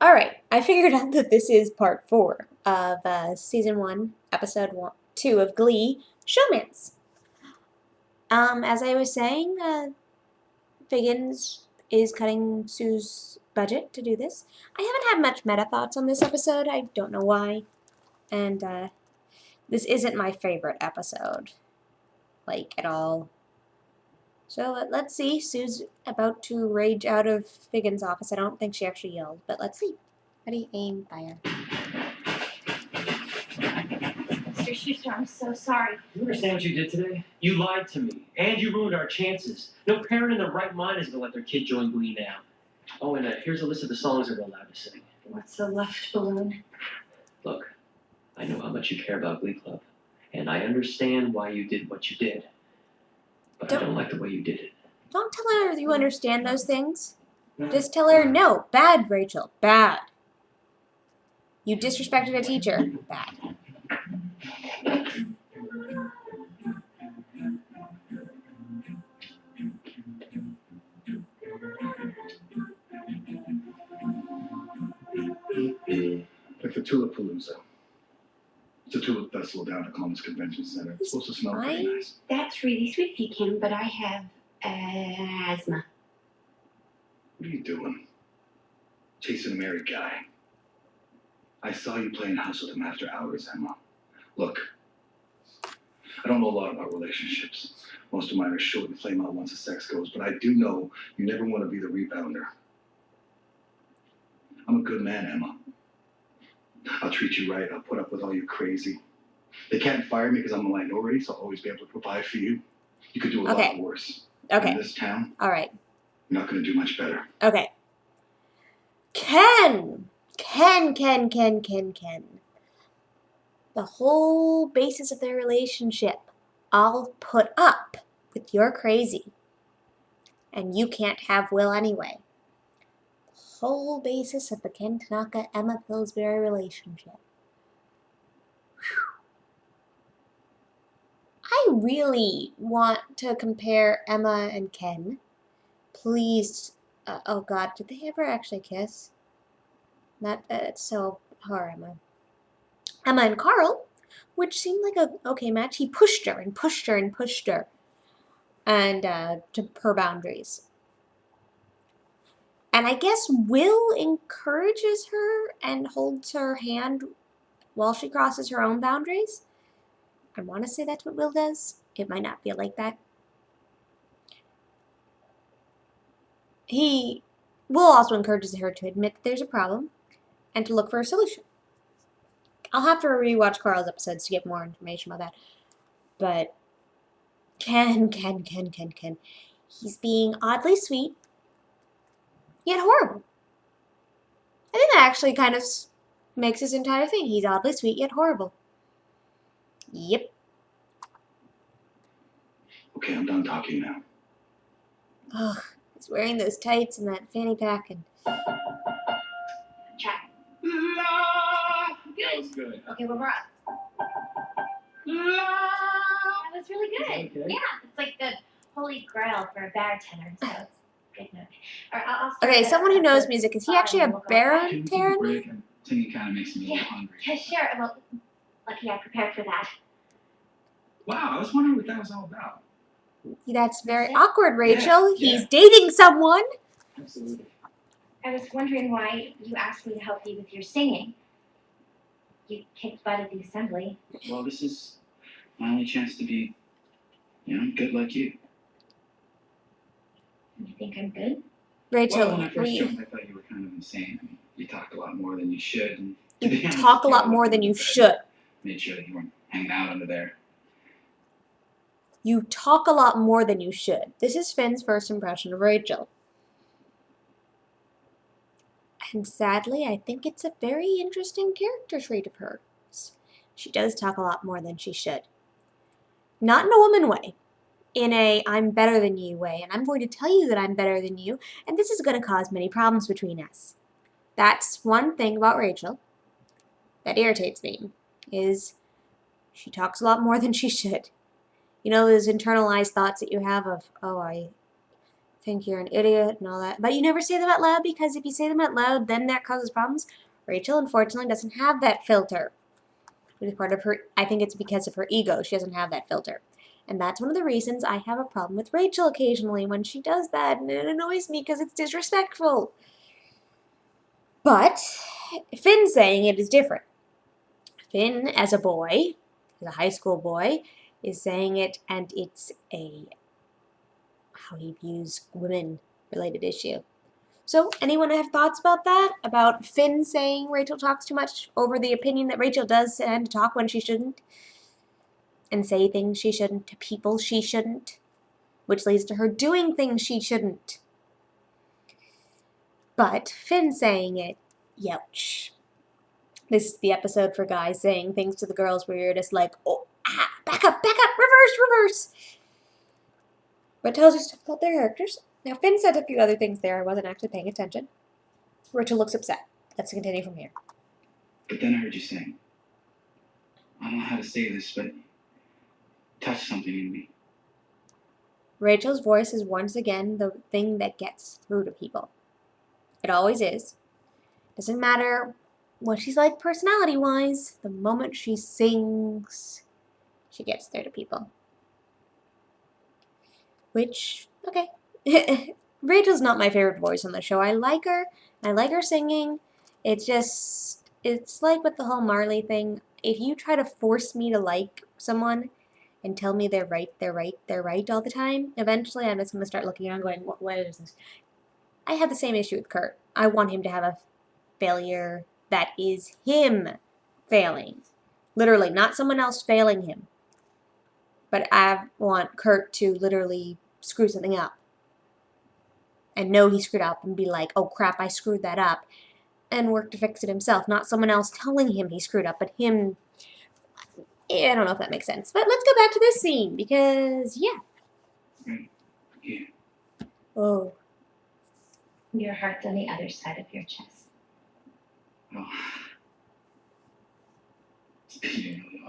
Alright, I figured out that this is part 4 of Season 1, Episode 2 of Glee, Showmance. As I was saying, Figgins is cutting Sue's budget to do this. I haven't had much meta thoughts on this episode, I don't know why. And, this isn't my favorite episode. Like, at all. So, let's see. Sue's about to rage out of Figgins' office. I don't think she actually yelled, but let's see. Ready, aim, fire. Mr. Schuster, I'm so sorry. You understand what you did today? You lied to me, and you ruined our chances. No parent in their right mind is going to let their kid join Glee now. Oh, and here's a list of the songs that we're allowed to sing. What's the left balloon? Look, I know how much you care about Glee Club, and I understand why you did what you did. But I don't like the way you did it. Don't tell her you understand those things. Just tell her, no, bad, Rachel, bad. You disrespected a teacher, bad. Like the Tulipalooza. It's a tulip festival down at Columbus Convention Center. It's supposed to smell pretty nice. That's really sweet of you, Kim, but I have asthma. What are you doing? Chasing a married guy. I saw you playing house with him after hours, Emma. Look, I don't know a lot about relationships. Most of mine are short and flame out once the sex goes, but I do know you never want to be the rebounder. I'm a good man, Emma. I'll treat you right. I'll put up with all your crazy. They can't fire me because I'm a minority, so I'll always be able to provide for you. You could do a lot worse. Okay. In this town, Alright. you're not going to do much better. Okay. Ken! The whole basis of their relationship. I'll put up with your crazy. And you can't have Will anyway. The whole basis of the Ken Tanaka-Emma Pillsbury relationship. Whew. I really want to compare Emma and Ken. Please, oh god, did they ever actually kiss? It's so hard, Emma. Emma and Carl, which seemed like a okay match. He pushed her and pushed her and pushed her. And to her boundaries. And I guess Will encourages her and holds her hand while she crosses her own boundaries. I want to say that's what Will does. It might not feel like that. Will also encourages her to admit that there's a problem and to look for a solution. I'll have to rewatch Carl's episodes to get more information about that. But Ken. He's being oddly sweet, yet horrible. I think that actually kind of makes his entire thing. He's oddly sweet, yet horrible. Yep. Okay, I'm done talking now. Ugh, he's wearing those tights and that fanny pack and... Try. That was good. Okay, one more up. That was really good. Okay. Yeah, it's like the holy grail for a bartender, so it's good note. All right, I'll Okay, start someone who at knows the music, is he bottom actually a and we'll go back. Can we take a baritone? break? Singing kind of makes me a little hungry. Yeah, sure. Well, lucky I prepared for that. Wow, I was wondering what that was all about. That's very awkward, Rachel. Yeah. He's dating someone. Absolutely. I was wondering why you asked me to help you with your singing. You kicked butt at the assembly. Well, this is my only chance to be, good like you. You think I'm good? Rachel, Well, when I first joined, I thought you were kind of insane. I mean, you talked a lot more than you should. And you talk a lot more than you should. Made sure that you weren't hanging out under there. You talk a lot more than you should. This is Finn's first impression of Rachel. And sadly, I think it's a very interesting character trait of hers. She does talk a lot more than she should. Not in a woman way. In a I'm better than you way. And I'm going to tell you that I'm better than you. And this is going to cause many problems between us. That's one thing about Rachel that irritates me. Is she talks a lot more than she should. You know those internalized thoughts that you have of, oh, think you're an idiot and all that. But you never say them out loud because if you say them out loud, then that causes problems. Rachel, unfortunately, doesn't have that filter. Which is part of her, I think it's because of her ego. She doesn't have that filter. And that's one of the reasons I have a problem with Rachel occasionally when she does that. And it annoys me because it's disrespectful. But Finn saying it is different. Finn, as a boy, as a high school boy, is saying it, and it's a how he views women-related issue. So, anyone have thoughts about that? About Finn saying Rachel talks too much over the opinion that Rachel does tend to talk when she shouldn't? And say things she shouldn't to people she shouldn't? Which leads to her doing things she shouldn't. But Finn saying it, youch. This is the episode for guys saying things to the girls where you're just like, oh, ah, back up, reverse. But tells you stuff about their characters. Now, Finn said a few other things there. I wasn't actually paying attention. Rachel looks upset. Let's continue from here. But then I heard you saying, I don't know how to say this, but it touched something in me. Rachel's voice is once again the thing that gets through to people. It always is. Doesn't matter what she's like personality-wise. The moment she sings, she gets there to people. Which, okay. Rachel's not my favorite voice on the show. I like her. I like her singing. It's like with the whole Marley thing. If you try to force me to like someone and tell me they're right all the time, eventually I'm just going to start looking around going, what is this? I have the same issue with Kurt. I want him to have a failure that is him failing. Literally, not someone else failing him. But I want Kurt to literally screw something up. And know he screwed up and be like, oh crap, I screwed that up. And work to fix it himself. Not someone else telling him he screwed up, but him. I don't know if that makes sense. But let's go back to this scene, because, yeah. Yeah. Oh. Your heart's on the other side of your chest. Oh. It's beating really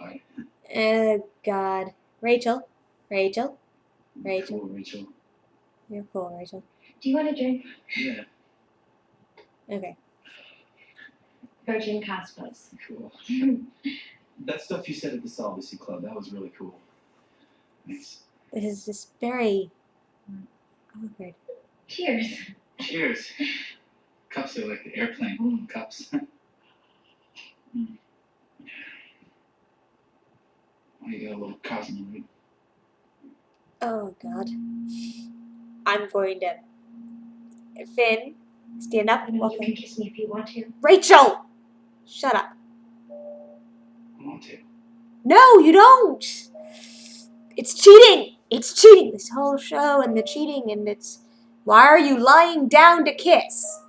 hard. God. Rachel. Cool, Rachel. You're cool, Rachel. Do you want a drink? Yeah. Okay. Virgin Cosmos. Cool. That stuff you said at the Celibacy Club, that was really cool. Thanks. This is just very awkward. Cheers. Cheers. Cups are like the airplane cups. Oh, you got a little Cosmo, right? Oh, God. I'm going to... Finn, stand up and You walk can in. kiss me if you want to. Rachel! Shut up. I want to. No, you don't! It's cheating! It's cheating! This whole show and the cheating and it's... Why are you lying down to kiss?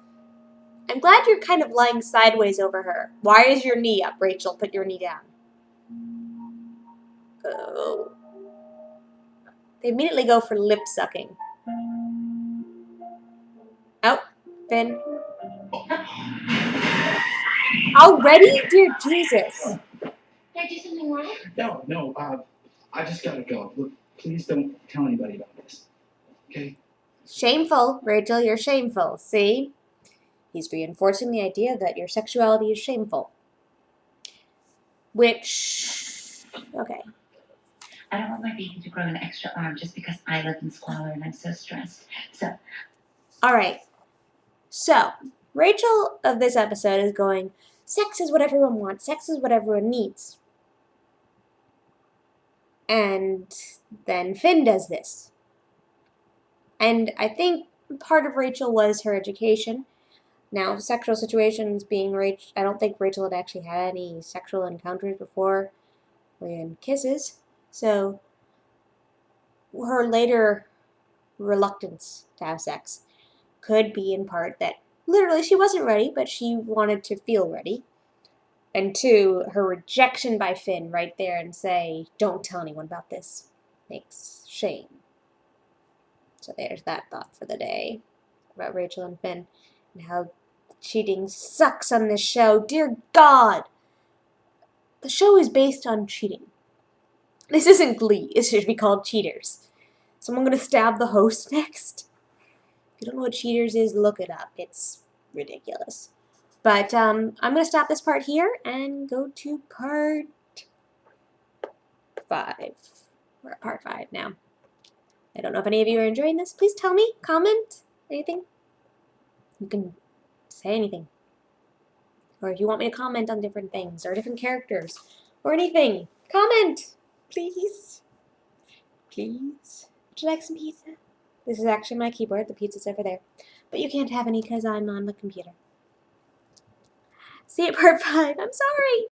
I'm glad you're kind of lying sideways over her. Why is your knee up, Rachel? Put your knee down. Oh. They immediately go for lip sucking. Oh, Finn. Already? Dear Jesus. Did I do something wrong? No, I just gotta go. Look, please don't tell anybody about this. Okay? Shameful, Rachel, you're shameful. See? He's reinforcing the idea that your sexuality is shameful. Which... Okay. I don't want my baby to grow an extra arm just because I live in squalor and I'm so stressed. So, Alright. So, Rachel of this episode is going, sex is what everyone wants. Sex is what everyone needs. And then Finn does this. And I think part of Rachel was her education. Now, sexual situations being Rachel, I don't think Rachel had actually had any sexual encounters before, when kisses. So, her later reluctance to have sex could be in part that literally she wasn't ready, but she wanted to feel ready. And two, her rejection by Finn right there and say, don't tell anyone about this, makes shame. So there's that thought for the day about Rachel and Finn and how cheating sucks on this show. Dear God! The show is based on cheating. This isn't Glee. It should be called Cheaters. Someone gonna stab the host next? If you don't know what cheaters is, look it up. It's ridiculous. But I'm going to stop this part here and go to part 5. We're at part 5 now. I don't know if any of you are enjoying this. Please tell me, comment, anything. You can say anything. Or if you want me to comment on different things or different characters or anything, comment, please. Please. Would you like some pizza? This is actually my keyboard. The pizza's over there. But you can't have any because I'm on the computer. See you at part 5. I'm sorry.